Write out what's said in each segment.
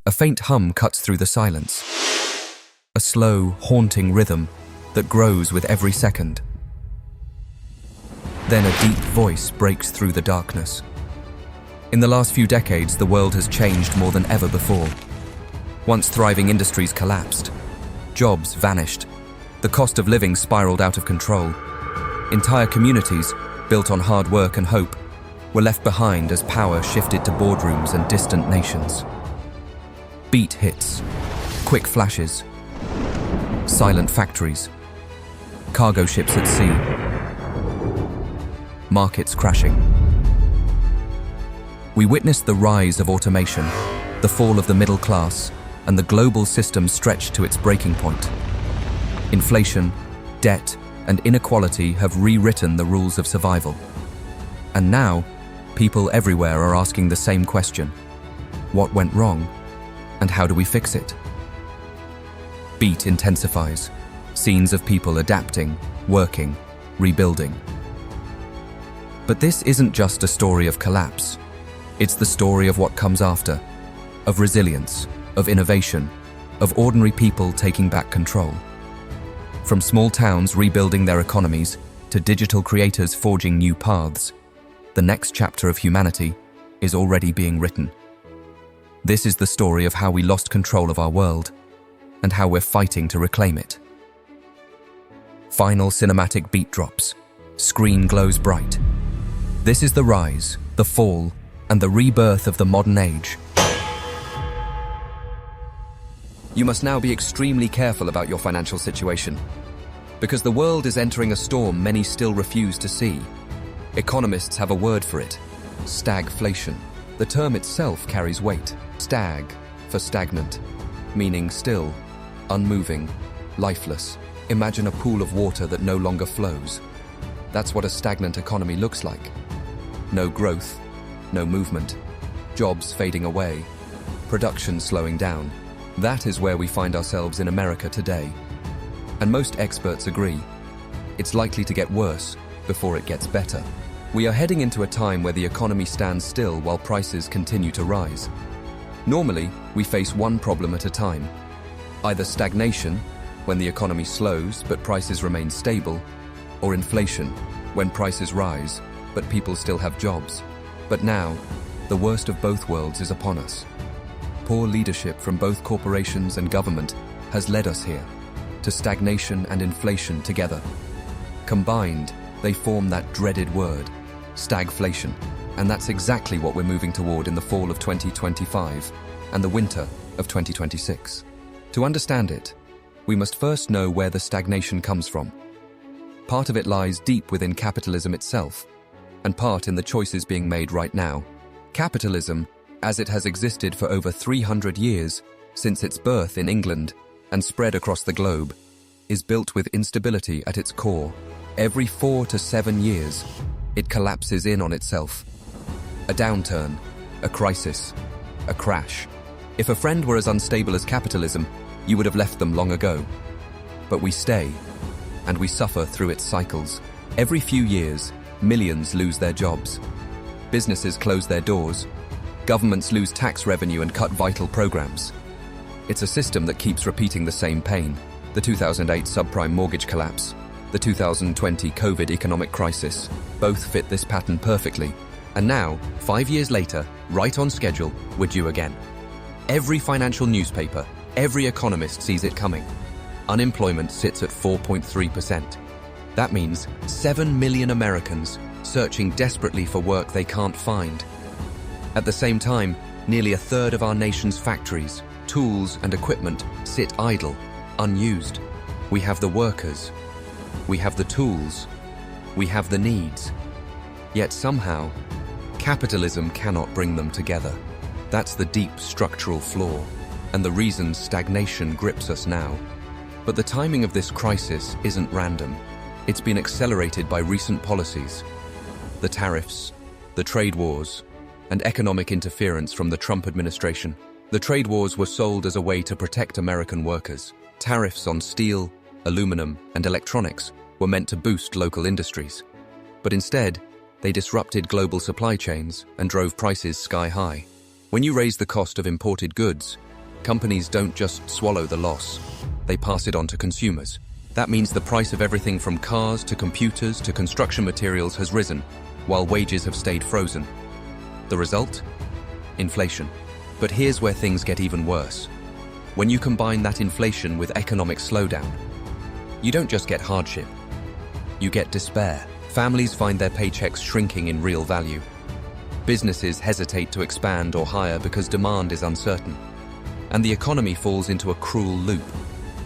A faint hum cuts through the silence. A slow, haunting rhythm that grows with every second. Then a deep voice breaks through the darkness. In the last few decades, the world has changed more than ever before. Once thriving industries collapsed. Jobs vanished. The cost of living spiraled out of control. Entire communities, built on hard work and hope, were left behind as power shifted to boardrooms and distant nations. Beat hits, quick flashes, silent factories, cargo ships at sea, markets crashing. We witnessed the rise of automation, the fall of the middle class, and the global system stretched to its breaking point. Inflation, debt, and inequality have rewritten the rules of survival. And now, people everywhere are asking the same question. What went wrong? And how do we fix it? Beat intensifies. Scenes of people adapting, working, rebuilding. But this isn't just a story of collapse. It's the story of what comes after, of resilience, of innovation, of ordinary people taking back control. From small towns rebuilding their economies to digital creators forging new paths, the next chapter of humanity is already being written. This is the story of how we lost control of our world and how we're fighting to reclaim it. Final cinematic beat drops. Screen glows bright. This is the rise, the fall, and the rebirth of the modern age. You must now be extremely careful about your financial situation, because the world is entering a storm many still refuse to see. Economists have a word for it: stagflation. The term itself carries weight. Stag for stagnant, meaning still, unmoving, lifeless. Imagine a pool of water that no longer flows. That's what a stagnant economy looks like. No growth, no movement, jobs fading away, production slowing down. That is where we find ourselves in America today. And most experts agree, it's likely to get worse before it gets better. We are heading into a time where the economy stands still while prices continue to rise. Normally, we face one problem at a time. Either stagnation, when the economy slows but prices remain stable, or inflation, when prices rise but people still have jobs. But now, the worst of both worlds is upon us. Poor leadership from both corporations and government has led us here, to stagnation and inflation together. Combined, they form that dreaded word, stagflation. And that's exactly what we're moving toward in the fall of 2025 and the winter of 2026. To understand it, we must first know where the stagnation comes from. Part of it lies deep within capitalism itself, and part in the choices being made right now. Capitalism, as it has existed for over 300 years, since its birth in England and spread across the globe, is built with instability at its core. Every 4 to 7 years, it collapses in on itself. A downturn, a crisis, a crash. If a friend were as unstable as capitalism, you would have left them long ago. But we stay, and we suffer through its cycles. Every few years, millions lose their jobs. Businesses close their doors. Governments lose tax revenue and cut vital programs. It's a system that keeps repeating the same pain. The 2008 subprime mortgage collapse, the 2020 COVID economic crisis, both fit this pattern perfectly. And now, 5 years later, right on schedule, we're due again. Every financial newspaper, every economist sees it coming. Unemployment sits at 4.3%. That means 7 million Americans searching desperately for work they can't find. At the same time, nearly a third of our nation's factories, tools and equipment sit idle, unused. We have the workers, we have the tools, we have the needs. Yet somehow, capitalism cannot bring them together. That's the deep structural flaw, and the reason stagnation grips us now. But the timing of this crisis isn't random. It's been accelerated by recent policies. The tariffs, the trade wars, and economic interference from the Trump administration. The trade wars were sold as a way to protect American workers. Tariffs on steel, aluminum, and electronics were meant to boost local industries. But instead, they disrupted global supply chains and drove prices sky high. When you raise the cost of imported goods, Companies don't just swallow the loss, they pass it on to consumers. That means the price of everything from cars to computers to construction materials has risen, while wages have stayed frozen. The result? Inflation. But here's where things get even worse. When you combine that inflation with economic slowdown, you don't just get hardship, you get despair. Families find their paychecks shrinking in real value. Businesses hesitate to expand or hire because demand is uncertain. And the economy falls into a cruel loop.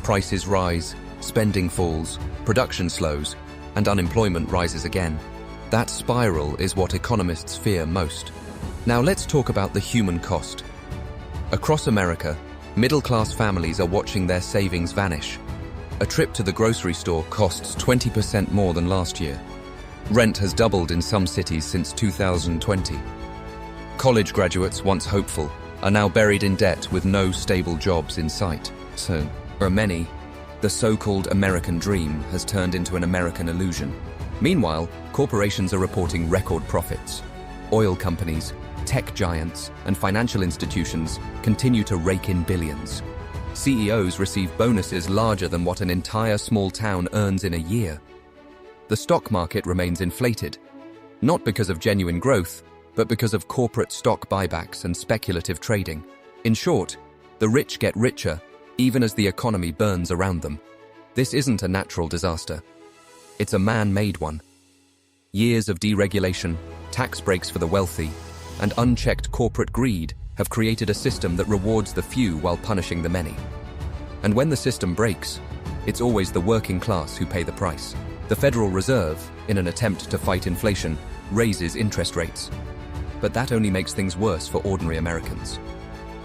Prices rise, spending falls, production slows, and unemployment rises again. That spiral is what economists fear most. Now let's talk about the human cost. Across America, middle-class families are watching their savings vanish. A trip to the grocery store costs 20% more than last year. Rent has doubled in some cities since 2020. College graduates, once hopeful, are now buried in debt with no stable jobs in sight. So, for many, the so-called American dream has turned into an American illusion. Meanwhile, corporations are reporting record profits. Oil companies, tech giants, and financial institutions continue to rake in billions. CEOs receive bonuses larger than what an entire small town earns in a year. The stock market remains inflated, not because of genuine growth, but because of corporate stock buybacks and speculative trading. In short, the rich get richer, even as the economy burns around them. This isn't a natural disaster. It's a man-made one. Years of deregulation, tax breaks for the wealthy, and unchecked corporate greed have created a system that rewards the few while punishing the many. And when the system breaks, it's always the working class who pay the price. The Federal Reserve, in an attempt to fight inflation, raises interest rates. But that only makes things worse for ordinary Americans.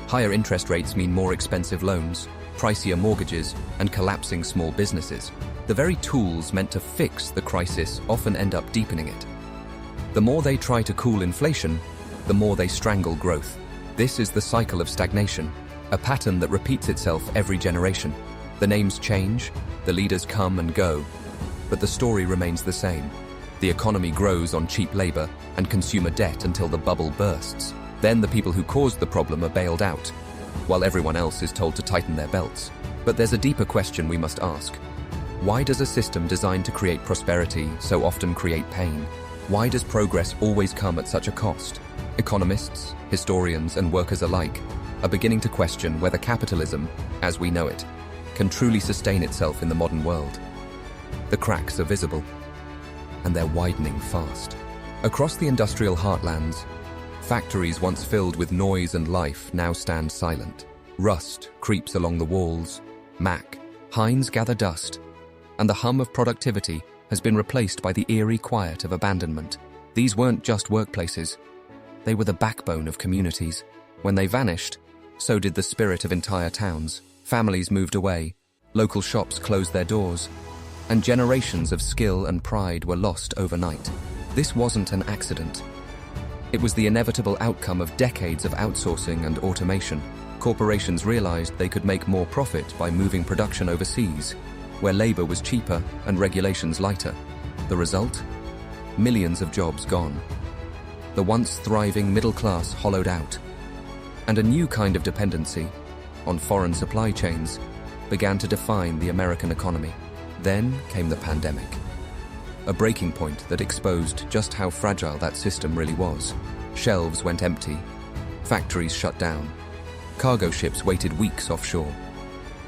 Higher interest rates mean more expensive loans, pricier mortgages, and collapsing small businesses. The very tools meant to fix the crisis often end up deepening it. The more they try to cool inflation, the more they strangle growth. This is the cycle of stagnation, a pattern that repeats itself every generation. The names change, the leaders come and go, but the story remains the same. The economy grows on cheap labor and consumer debt until the bubble bursts. Then the people who caused the problem are bailed out, while everyone else is told to tighten their belts. But there's a deeper question we must ask. Why does a system designed to create prosperity so often create pain? Why does progress always come at such a cost? Economists, historians, and workers alike are beginning to question whether capitalism, as we know it, can truly sustain itself in the modern world. The cracks are visible, and they're widening fast. Across the industrial heartlands, factories once filled with noise and life now stand silent. Rust creeps along the walls, Heinz gather dust, and the hum of productivity has been replaced by the eerie quiet of abandonment. These weren't just workplaces, they were the backbone of communities. When they vanished, so did the spirit of entire towns. Families moved away, local shops closed their doors, and generations of skill and pride were lost overnight. This wasn't an accident. It was the inevitable outcome of decades of outsourcing and automation. Corporations realized they could make more profit by moving production overseas, where labor was cheaper and regulations lighter. The result? Millions of jobs gone. The once thriving middle class hollowed out, and a new kind of dependency on foreign supply chains began to define the American economy. Then came the pandemic, a breaking point that exposed just how fragile that system really was. Shelves went empty, factories shut down, cargo ships waited weeks offshore.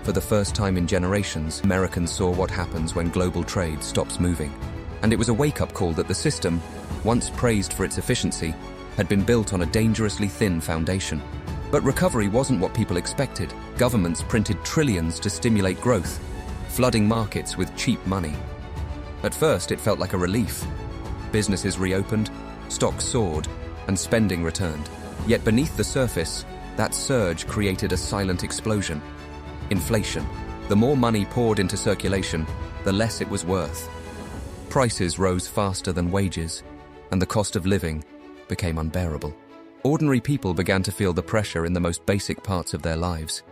For the first time in generations, Americans saw what happens when global trade stops moving. And it was a wake-up call that the system, once praised for its efficiency, had been built on a dangerously thin foundation. But recovery wasn't what people expected. Governments printed trillions to stimulate growth, flooding markets with cheap money. At first, it felt like a relief. Businesses reopened, stocks soared, and spending returned. Yet beneath the surface, that surge created a silent explosion. Inflation. The more money poured into circulation, the less it was worth. Prices rose faster than wages, and the cost of living became unbearable. Ordinary people began to feel the pressure in the most basic parts of their lives.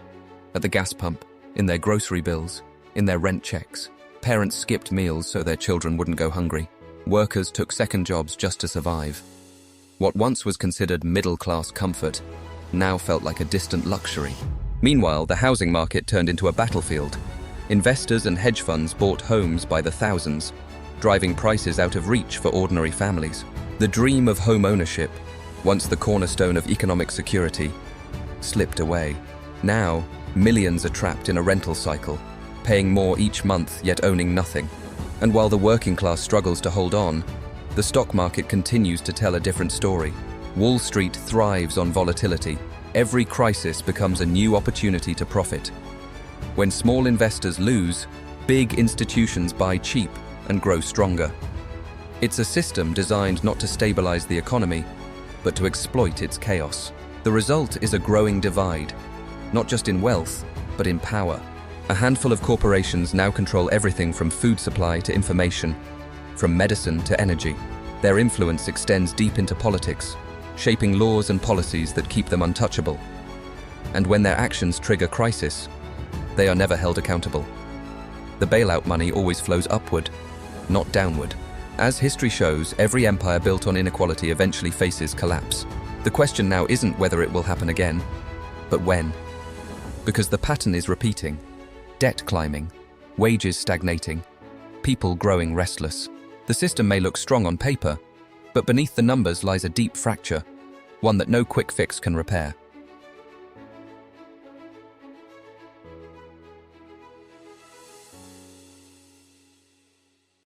At the gas pump, in their grocery bills, in their rent checks. Parents skipped meals so their children wouldn't go hungry. Workers took second jobs just to survive. What once was considered middle-class comfort now felt like a distant luxury. Meanwhile, the housing market turned into a battlefield. Investors and hedge funds bought homes by the thousands, driving prices out of reach for ordinary families. The dream of home ownership, once the cornerstone of economic security, slipped away. Now, millions are trapped in a rental cycle, paying more each month yet owning nothing. And while the working class struggles to hold on, the stock market continues to tell a different story. Wall Street thrives on volatility. Every crisis becomes a new opportunity to profit. When small investors lose, big institutions buy cheap and grow stronger. It's a system designed not to stabilize the economy, but to exploit its chaos. The result is a growing divide, not just in wealth, but in power. A handful of corporations now control everything from food supply to information, from medicine to energy. Their influence extends deep into politics, shaping laws and policies that keep them untouchable. And when their actions trigger crisis, they are never held accountable. The bailout money always flows upward, not downward. As history shows, every empire built on inequality eventually faces collapse. The question now isn't whether it will happen again, but when. Because the pattern is repeating. Debt climbing, wages stagnating, people growing restless. The system may look strong on paper, but beneath the numbers lies a deep fracture, one that no quick fix can repair.